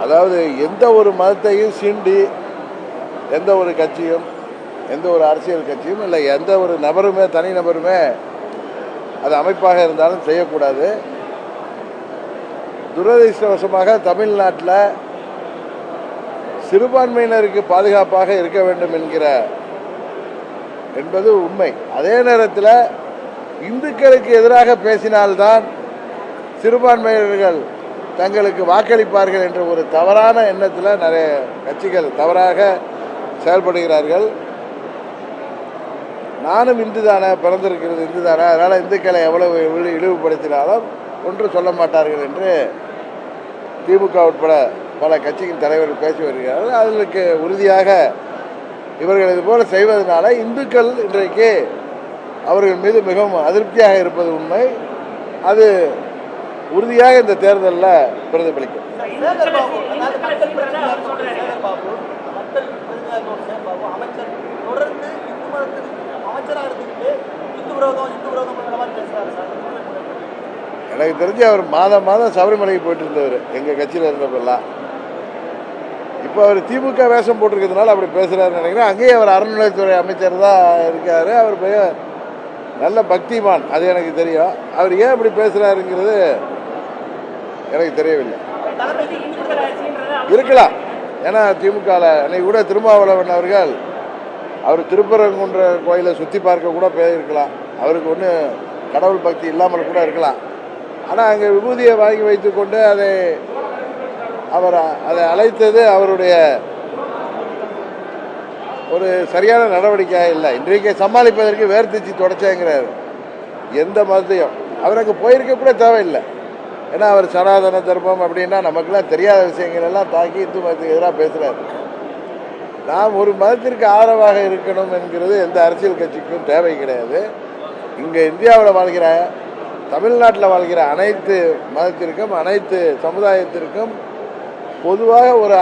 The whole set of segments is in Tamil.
அதாவது எந்த ஒரு மதத்தையும் சீண்டி எந்த ஒரு கட்சியும் எந்த ஒரு அரசியல் கட்சியும் இல்லை எந்த ஒரு நபருமே தனிநபருமே அது அமைப்பாக இருந்தாலும் செய்யக்கூடாது. துரதிர்ஷ்டவசமாக தமிழ்நாட்டில் சிறுபான்மையினருக்கு பாதுகாப்பாக இருக்க வேண்டும் என்பது உண்மை. அதே நேரத்தில் இந்துக்களுக்கு எதிராக பேசினால்தான் சிறுபான்மையினர்கள் தங்களுக்கு வாக்களிப்பார்கள் என்ற ஒரு தவறான எண்ணத்தில் நிறைய கட்சிகள் தவறாக செயல்படுகிறார்கள். நானும் இந்து தானே, பிறந்திருக்கிறது இந்து தானே, அதனால் இந்துக்களை எவ்வளவு இழிவுபடுத்தினாலும் ஒன்று சொல்ல மாட்டார்கள் என்று திமுக உட்பட பல கட்சியின் தலைவர்கள் பேசி வருகிறார்கள். அதற்கு உறுதியாக இவர்கள் இதுபோல் செய்வதனால இந்துக்கள் இன்றைக்கு அவர்கள் மீது மிகவும் அதிருப்தியாக இருப்பது உண்மை. அது உறுதியாக இந்த தேர்தலில் பிரதிபலிக்கும். எனக்கு தெரிஞ்சு அவர் மாதம் சபரிமலைக்கு போயிட்டு இருந்தவர் எங்கள் கட்சியில் இருந்தப்பெல்லாம். இப்போ அவர் திமுக வேஷம் போட்டிருக்கிறதுனால அப்படி பேசுகிறாருன்னு நினைக்கிறேன். அங்கேயே அவர் அறநிலையத்துறை அமைச்சர் தான் இருக்கார். அவர் நல்ல பக்திமான், அது எனக்கு தெரியும். அவர் ஏன் இப்படி பேசுகிறாருங்கிறது எனக்கு தெரியவில்லை. இருக்கலாம், ஏன்னா திமுகவில் அன்னைக்கு கூட திருமாவளவன் அவர்கள் அவர் திருப்பரங்குன்ற கோயிலை சுற்றி பார்க்க கூட போயிருக்கலாம். அவருக்கு ஒன்று கடவுள் பக்தி இல்லாமல் கூட இருக்கலாம். ஆனால் அங்கே விபூதியை வாங்கி வைத்து கொண்டு அதை அழைத்தது அவருடைய ஒரு சரியான நடவடிக்கையாக இல்லை. இன்றைக்கு சமாளிப்பதற்கு வேர்த்திச்சு தொடச்சேங்கிறார். எந்த மதத்தையும் அவர் அங்கே போயிருக்க கூட தேவையில்லை. ஏன்னா அவர் சனாதன தர்மம் அப்படின்னா நமக்குலாம் தெரியாத விஷயங்கள் எல்லாம் தாக்கி இந்து மதத்துக்கு எதிராக பேசுகிறார். நாம் ஒரு மதத்திற்கு ஆதரவாக இருக்கணும் என்கிறது எந்த அரசியல் கட்சிக்கும் தேவை கிடையாது. இங்கே இந்தியாவில் வாழ்கிற தமிழ்நாட்டில் வாழ்கிற அனைத்து மதத்திற்கும் அனைத்து சமுதாயத்திற்கும் பொதுவாக ஒரு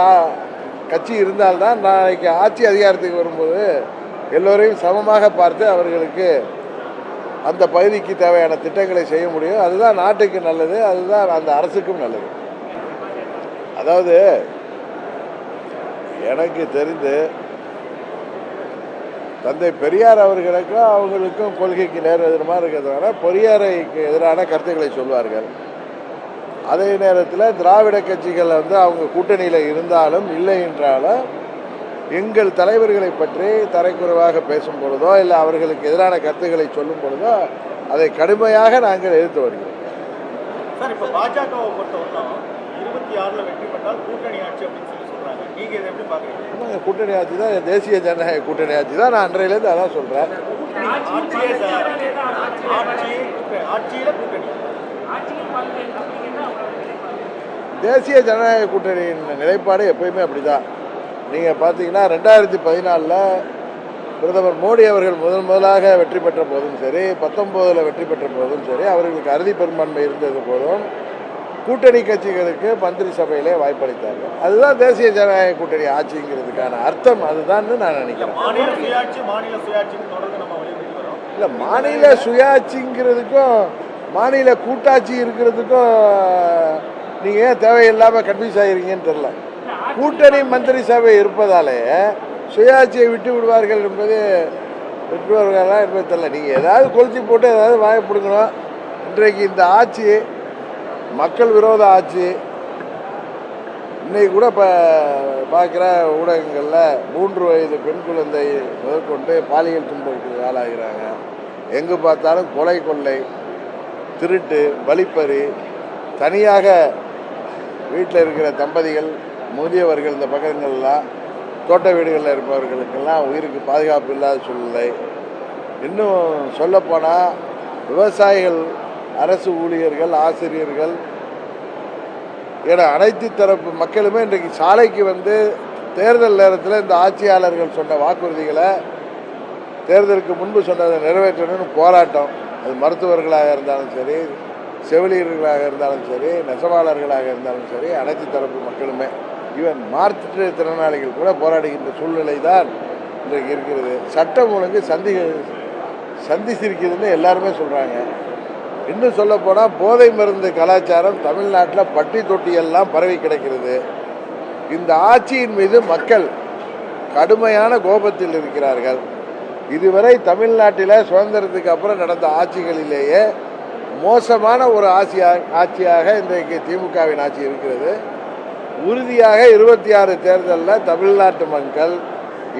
கட்சி இருந்தால்தான் நாளைக்கு ஆட்சி அதிகாரத்துக்கு வரும்போது எல்லோரையும் சமமாக பார்த்து அவர்களுக்கு அந்த பகுதிக்கு தேவையான திட்டங்களை செய்ய முடியும். அதுதான் நாட்டுக்கு நல்லது, அதுதான் அந்த அரசுக்கும் நல்லது. அதாவது எனக்கு தெரிந்து தந்தை பெரியார் அவர்களுக்கும் அவங்களுக்கும் கொள்கைக்கு நேர் எதிரமாக இருக்கிறதுனால பெரியாருக்கு எதிரான கருத்துக்களை சொல்வார்கள். அதே நேரத்தில் திராவிட கட்சிகள் அவங்க கூட்டணியில் இருந்தாலும் இல்லை என்றாலும் எங்கள் தலைவர்களை பற்றி தரைக்குறைவாக பேசும் பொழுதோ இல்லை அவர்களுக்கு எதிரான கருத்துக்களை சொல்லும் பொழுதோ அதை கடுமையாக நாங்கள் எதிர்த்து வருகிறோம். சார், இப்போ பாஜகவை பொறுத்தவரைக்கும் 26 வெற்றி பெற்றால் கூட்டணி ஆட்சி அப்படின்னு சொல்றாங்க. நீங்க இதை எப்படி பாக்குறீங்க? கூட்டணி ஆட்சி தான், தேசிய ஜனநாயக கூட்டணி ஆட்சி தான். நான் அன்றையிலேருந்து அதான் சொல்றேன். தேசிய ஜனநாயக கூட்டணியின் நிலைப்பாடு எப்பயுமே அப்படிதான். நீங்கள் பார்த்தீங்கன்னா 2014 பிரதமர் மோடி அவர்கள் முதலாக வெற்றி பெற்ற போதும் சரி, 19 வெற்றி பெற்ற போதும் சரி, அவர்களுக்கு அறுதி பெரும்பான்மை இருந்தது போதும் கூட்டணி கட்சிகளுக்கு மந்திரி சபையிலே வாய்ப்பளித்தார்கள். அதுதான் தேசிய ஜனநாயக கூட்டணி ஆட்சிங்கிறதுக்கான அர்த்தம். அதுதான் நான் நினைக்கிறேன். இல்லை, மாநில சுயாட்சிங்கிறதுக்கும் மாநில கூட்டாட்சி இருக்கிறதுக்கும் நீங்கள் ஏன் தேவையில்லாமல் கன்ஃபியூஸ் ஆகிறீங்கன்னு தெரியல. கூட்டணி மந்திரி சபை இருப்பதாலே சுயாட்சியை விட்டு விடுவார்கள் என்பது விட்டுவார்களா என்பது தெரியல. நீங்கள் ஏதாவது கொளுத்தி போட்டு ஏதாவது வாயை பிடுங்கணும். இன்றைக்கு இந்த ஆட்சி மக்கள் விரோத ஆட்சி. இன்னைக்கு கூட இப்போ பார்க்குற ஊடகங்களில் 3 வயது பெண் குழந்தை முதற்கொண்டு பாலியல் துன்புறுத்தலுக்கு ஆளாகிறாங்க. எங்கு பார்த்தாலும் கொலை, கொள்ளை, திருட்டு, வழிப்பறி. தனியாக வீட்டில் இருக்கிற தம்பதிகள், முதியவர்கள், இந்த பக்கங்கள்லாம் தோட்ட வீடுகளில் இருப்பவர்களுக்கெல்லாம் உயிருக்கு பாதுகாப்பு இல்லாத சூழ்நிலை. இன்னும் சொல்லப்போனால் விவசாயிகள், அரசு ஊழியர்கள், ஆசிரியர்கள் என அனைத்து தரப்பு மக்களுமே இன்றைக்கு சாலைக்கு தேர்தல் நேரத்தில் இந்த ஆட்சியாளர்கள் சொன்ன வாக்குறுதிகளை தேர்தலுக்கு முன்பு சொன்னதை நிறைவேற்றணும்னு போராட்டம். அது மருத்துவர்களாக இருந்தாலும் சரி, செவிலியர்களாக இருந்தாலும் சரி, நெசவாளர்களாக இருந்தாலும் சரி, அனைத்து தரப்பு மக்களுமே, ஈவன் மாற்றுத்திறனாளிகள் கூட போராடுகின்ற சூழ்நிலை தான் இன்றைக்கு இருக்கிறது. சட்டம் ஒழுங்கு சந்திச்சிருக்குதுன்னு எல்லாருமே சொல்கிறாங்க. இன்னும் சொல்லப்போனால் போதை மருந்து கலாச்சாரம் தமிழ்நாட்டில் பட்டி தொட்டியெல்லாம் பரவி கிடக்கிறது. இந்த ஆட்சியின் மீது மக்கள் கடுமையான கோபத்தில் இருக்கிறார்கள். இதுவரை தமிழ்நாட்டில் சுதந்திரத்துக்கு அப்புறம் நடந்த ஆட்சிகளிலேயே மோசமான ஒரு ஆட்சியாக இன்றைக்கு திமுகவின் ஆட்சி இருக்கிறது. உறுதியாக 26 தேர்தலில் தமிழ்நாட்டு மக்கள்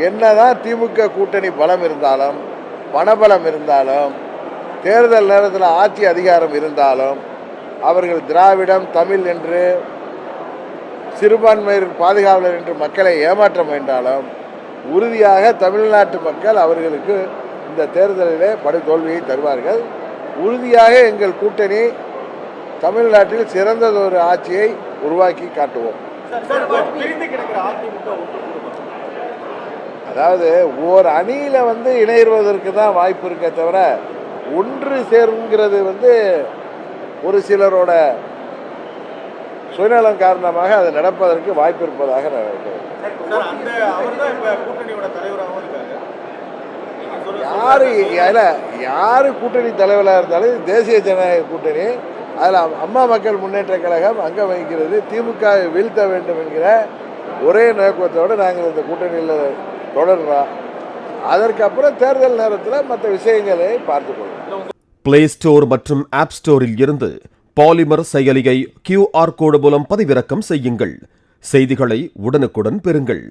என்னதான் திமுக கூட்டணி பலம் இருந்தாலும், பணபலம் இருந்தாலும், தேர்தல் நேரத்தில் ஆட்சி அதிகாரம் இருந்தாலும், அவர்கள் திராவிடம், தமிழ் என்று சிறுபான்மையர் பாதுகாவலர் என்று மக்களை ஏமாற்ற வேண்டாலும், உறுதியாக தமிழ்நாட்டு மக்கள் அவர்களுக்கு இந்த தேர்தலிலே படுதோல்வியை தருவார்கள். உறுதியாக எங்கள் கூட்டணி தமிழ்நாட்டில் சிறந்ததொரு ஆட்சியை உருவாக்கி காட்டுவோம். அதாவது ஓர் அணியில இணைவதற்கு தான் வாய்ப்பு இருக்க தவிர ஒன்று சேருங்கிறது ஒரு சிலரோட சுயநலம் காரணமாக அது நடப்பதற்கு வாய்ப்பு இருப்பதாக நான் நினைக்கிறேன். யாரு கூட்டணி தலைவராக இருந்தாலும் தேசிய ஜனநாயக கூட்டணி, அதில் அம்மா மக்கள் முன்னேற்ற கழகம் அங்கம் வகிக்கிறது. திமுக வீழ்த்த வேண்டும் என்கிற ஒரே நோக்கத்தோடு நாங்கள் இந்த கூட்டணியில் தொடர்றோம். அதற்கப்புறம் தேர்தல் நேரத்தில் மற்ற விஷயங்களை பார்த்துக்கொள்வோம். பிளே ஸ்டோர் மற்றும் ஆப் ஸ்டோரில் இருந்து பாலிமர் செயலியை QR கோடு மூலம் பதிவிறக்கம் செய்யுங்கள். செய்திகளை உடனுக்குடன் பெறுங்கள்.